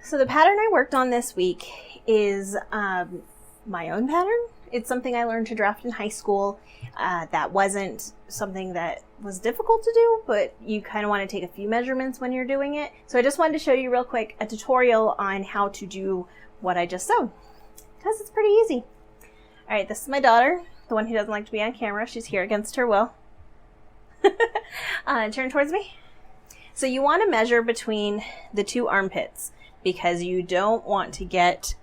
So the pattern I worked on this week is my own pattern. It's something I learned to draft in high school. That wasn't something that was difficult to do, but you kind of want to take a few measurements when you're doing it. So I just wanted to show you real quick a tutorial on how to do what I just sewed, because it's pretty easy. All right, this is my daughter, the one who doesn't like to be on camera. She's here against her will. Turn towards me. So you want to measure between the two armpits because you don't want to get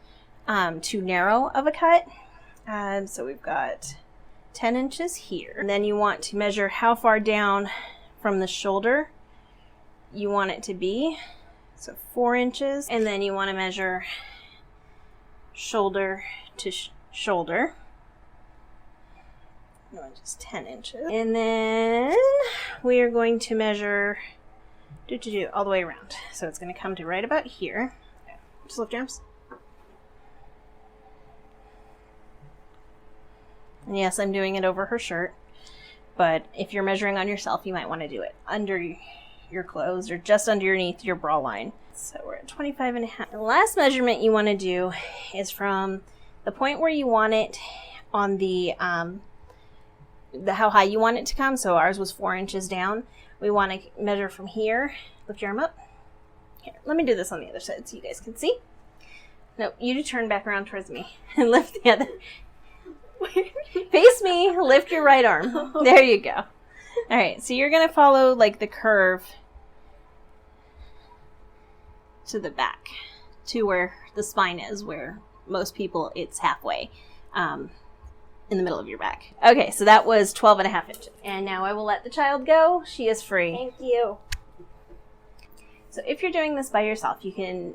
too narrow of a cut. So we've got 10 inches here. And then you want to measure how far down from the shoulder you want it to be. So 4 inches. And then you want to measure shoulder to shoulder. No, just 10 inches. And then we are going to measure all the way around. So it's going to come to right about here. Just lift your arms. And yes, I'm doing it over her shirt, but if you're measuring on yourself, you might want to do it under your clothes or just underneath your bra line. So we're at 25.5. The last measurement you want to do is from the point where you want it on the how high you want it to come. So ours was 4 inches down. We want to measure from here. Lift your arm up. Here, let me do this on the other side so you guys can see. No, you turn back around towards me and lift the other. Face me, lift your right arm. There you go. All right, so you're going to follow like the curve to the back, to where the spine is, where most people it's halfway in the middle of your back. Okay, so that was 12.5 inches. And now I will let the child go. She is free. Thank you. So if you're doing this by yourself, you can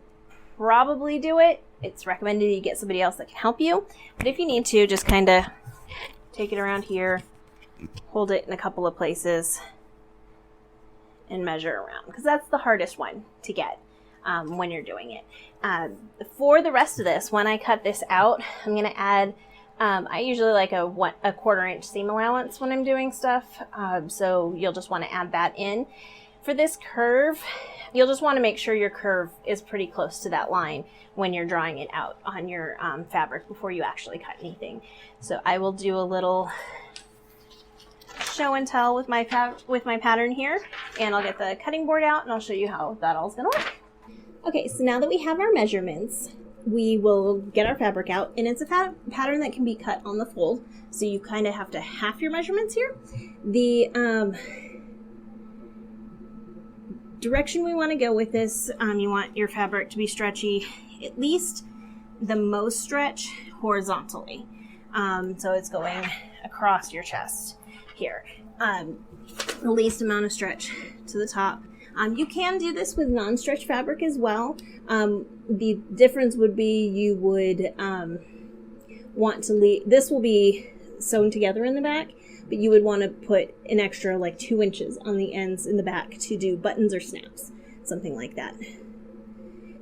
probably do it. It's recommended you get somebody else that can help you. But if you need to, just kind of take it around here, hold it in a couple of places, and measure around. Because that's the hardest one to get when you're doing it. For the rest of this, when I cut this out, I'm going to add, I usually like a 1/4 inch seam allowance when I'm doing stuff. So you'll just want to add that in. For this curve, you'll just want to make sure your curve is pretty close to that line when you're drawing it out on your fabric before you actually cut anything. So I will do a little show and tell with my pattern here, and I'll get the cutting board out and I'll show you how that all is going to work. Okay, so now that we have our measurements, we will get our fabric out, and it's a pattern that can be cut on the fold, so you kind of have to half your measurements here. The direction we want to go with this, you want your fabric to be stretchy, at least the most stretch horizontally. So it's going across your chest here. The least amount of stretch to the top. You can do this with non-stretch fabric as well. The difference would be you would want to leave, this will be sewn together in the back, but you would want to put an extra like 2 inches on the ends in the back to do buttons or snaps, something like that.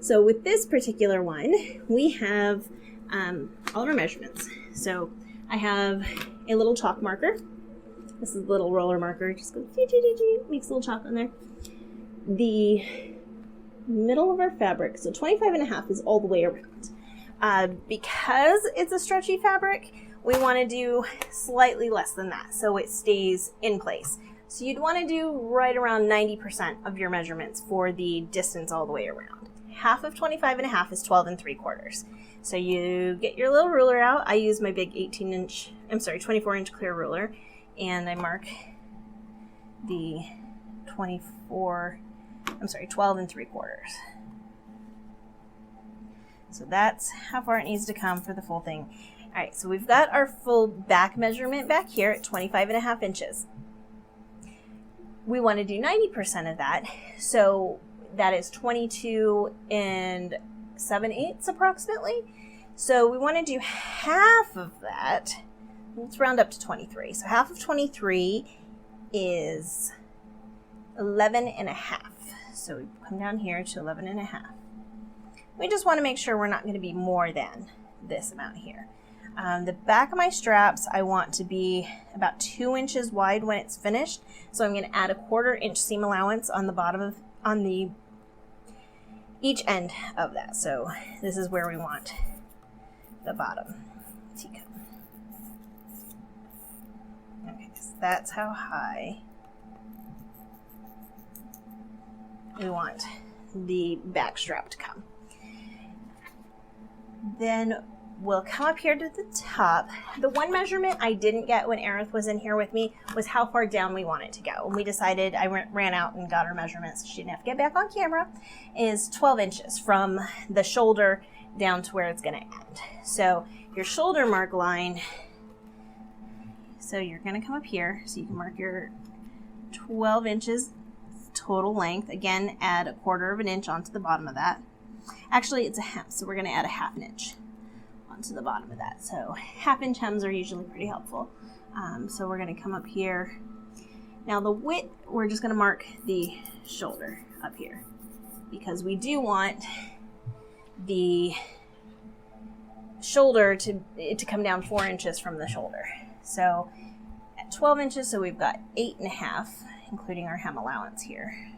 So with this particular one, we have all of our measurements. So I have a little chalk marker. This is a little roller marker. Just goes, makes a little chalk on there. The middle of our fabric, so 25.5 is all the way around. Because it's a stretchy fabric, we want to do slightly less than that so it stays in place. So you'd want to do right around 90% of your measurements for the distance all the way around. Half of 25.5 is 12 3/4. So you get your little ruler out. I use my big 24 inch clear ruler, and I mark the 12 3/4. So that's how far it needs to come for the full thing. All right, so we've got our full back measurement back here at 25.5 inches. We want to do 90% of that, so that is 22 7/8 approximately. So we want to do half of that. Let's round up to 23. So half of 23 is 11.5. So we come down here to 11.5. We just want to make sure we're not going to be more than this amount here. The back of my straps, I want to be about 2 inches wide when it's finished. So I'm going to add a 1/4 inch seam allowance on the bottom of, on the each end of that. So this is where we want the bottom teacup. Okay, so that's how high we want the back strap to come. Then we'll come up here to the top. The one measurement I didn't get when Aerith was in here with me was how far down we want it to go. And we decided, I ran out and got her measurements, so she didn't have to get back on camera, is 12 inches from the shoulder down to where it's gonna end. So your shoulder mark line, so you're gonna come up here, so you can mark your 12 inches total length. Again, add 1/4 of an inch onto the bottom of that. Actually, it's a hem, so we're gonna add a 1/2 inch onto the bottom of that. So 1/2 inch hems are usually pretty helpful. So we're gonna come up here. Now the width, we're just gonna mark the shoulder up here because we do want the shoulder to come down 4 inches from the shoulder. So at 12 inches, so we've got 8.5, including our hem allowance here.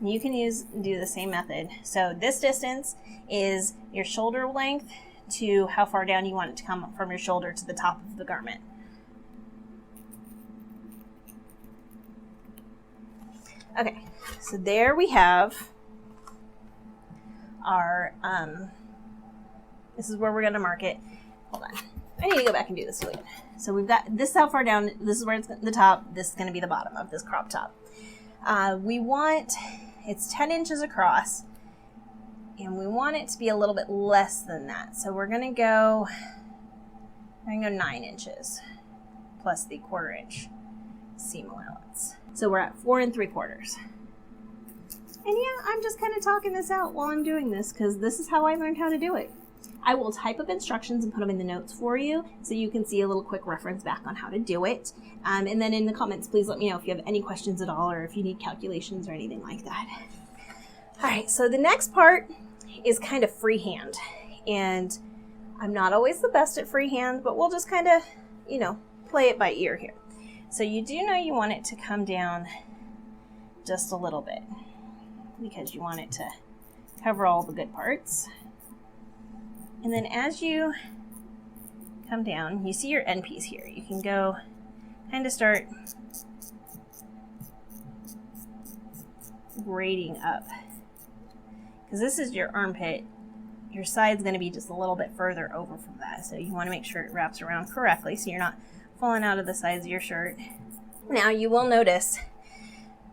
You can do the same method. So this distance is your shoulder length to how far down you want it to come from your shoulder to the top of the garment. Okay, so there we have our, this is where we're gonna mark it. Hold on, I need to go back and do this again. So we've got this how far down, this is where it's the top, this is gonna be the bottom of this crop top. We want, it's 10 inches across, and we want it to be a little bit less than that. So we're gonna go 9 inches plus the 1/4 inch seam allowance. So we're at 4 3/4. And yeah, I'm just kind of talking this out while I'm doing this because this is how I learned how to do it. I will type up instructions and put them in the notes for you so you can see a little quick reference back on how to do it. And then in the comments, please let me know if you have any questions at all or if you need calculations or anything like that. All right, so the next part is kind of freehand. And I'm not always the best at freehand, but we'll just kind of, play it by ear here. So you do know you want it to come down just a little bit because you want it to cover all the good parts. And then as you come down, you see your end piece here. You can go kind of start braiding up. Because this is your armpit, your side's going to be just a little bit further over from that. So you want to make sure it wraps around correctly so you're not falling out of the sides of your shirt. Now you will notice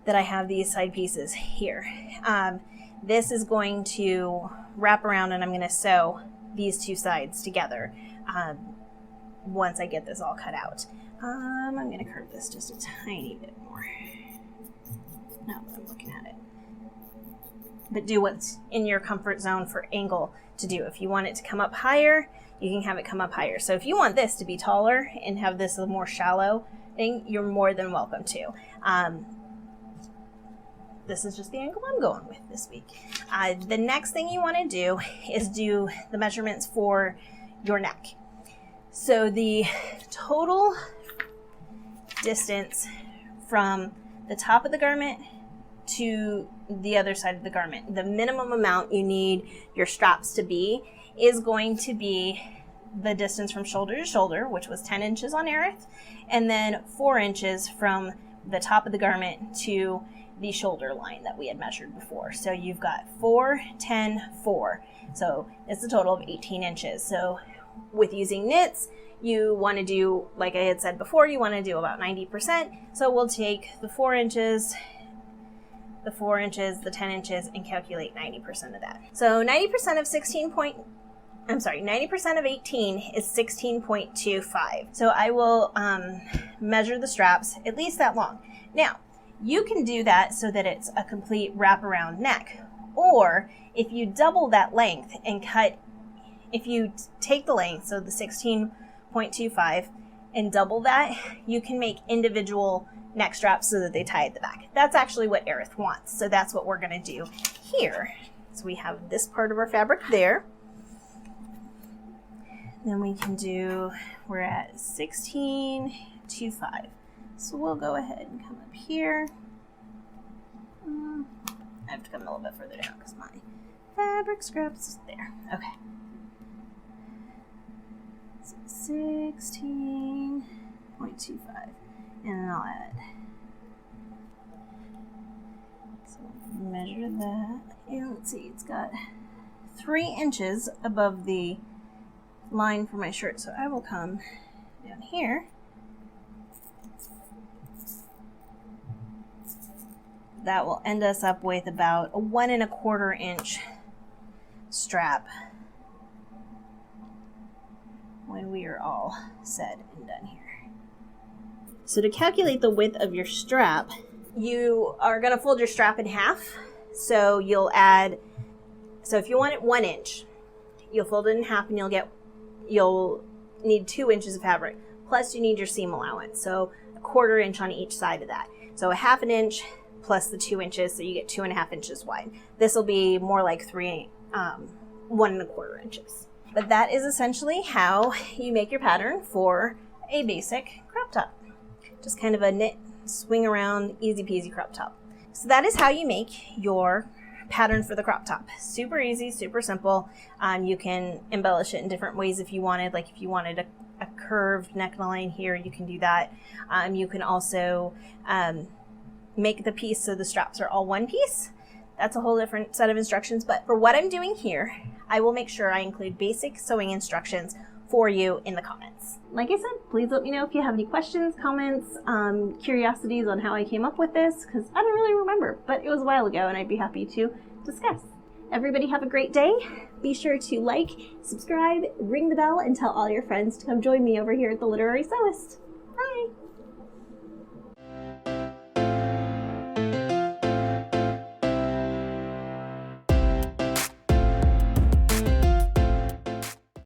that I have these side pieces here. This is going to wrap around and I'm going to sew these two sides together once I get this all cut out. I'm going to curve this just a tiny bit more. Now that I'm looking at it. But do what's in your comfort zone for angle to do. If you want it to come up higher, you can have it come up higher. So if you want this to be taller and have this a more shallow thing, you're more than welcome to. This is just the angle I'm going with this week. The next thing you want to do is do the measurements for your neck. So the total distance from the top of the garment to the other side of the garment, the minimum amount you need your straps to be is going to be the distance from shoulder to shoulder, which was 10 inches on Aerith, and then 4 inches from the top of the garment to the shoulder line that we had measured before. So you've got 4, 10, 4. So it's a total of 18 inches. So with using knits, you want to do, like I had said before, you want to do about 90%. So we'll take the 4 inches, the 4 inches, the 10 inches, and calculate 90% of that. So 90% of 90% of 18 is 16.25. So I will measure the straps at least that long. Now, you can do that so that it's a complete wraparound neck. Or if you double that length and cut, if you take the length, so the 16.25, and double that, you can make individual neck straps so that they tie at the back. That's actually what Aerith wants. So that's what we're going to do here. So we have this part of our fabric there. Then we can do, we're at 16.25. So we'll go ahead and come up here. I have to come a little bit further down because my fabric scraps there. Okay. So 16.25. And then I'll add. So measure that. And let's see, it's got 3 inches above the line for my shirt. So I will come down here. That will end us up with about a 1 1/4 inch strap when we are all said and done here. So to calculate the width of your strap, you are going to fold your strap in half. So you'll add, so if you want it 1 inch, you'll fold it in half and you'll need 2 inches of fabric. Plus you need your seam allowance. So a 1/4 inch on each side of that. So a 1/2 inch plus the 2 inches, so you get 2 1/2 inches wide. This will be more like 1 1/4 inches. But that is essentially how you make your pattern for a basic crop top. Just kind of a knit, swing around, easy peasy crop top. So that is how you make your pattern for the crop top. Super easy, super simple. You can embellish it in different ways if you wanted. Like if you wanted a curved neckline here, you can do that. You can also make the piece so the straps are all one piece. That's a whole different set of instructions, but for what I'm doing here, I will make sure I include basic sewing instructions for you in the comments. Like I said, please let me know if you have any questions, comments, curiosities on how I came up with this, because I don't really remember, but it was a while ago and I'd be happy to discuss. Everybody have a great day. Be sure to like, subscribe, ring the bell, and tell all your friends to come join me over here at the Literary Sewist. Bye!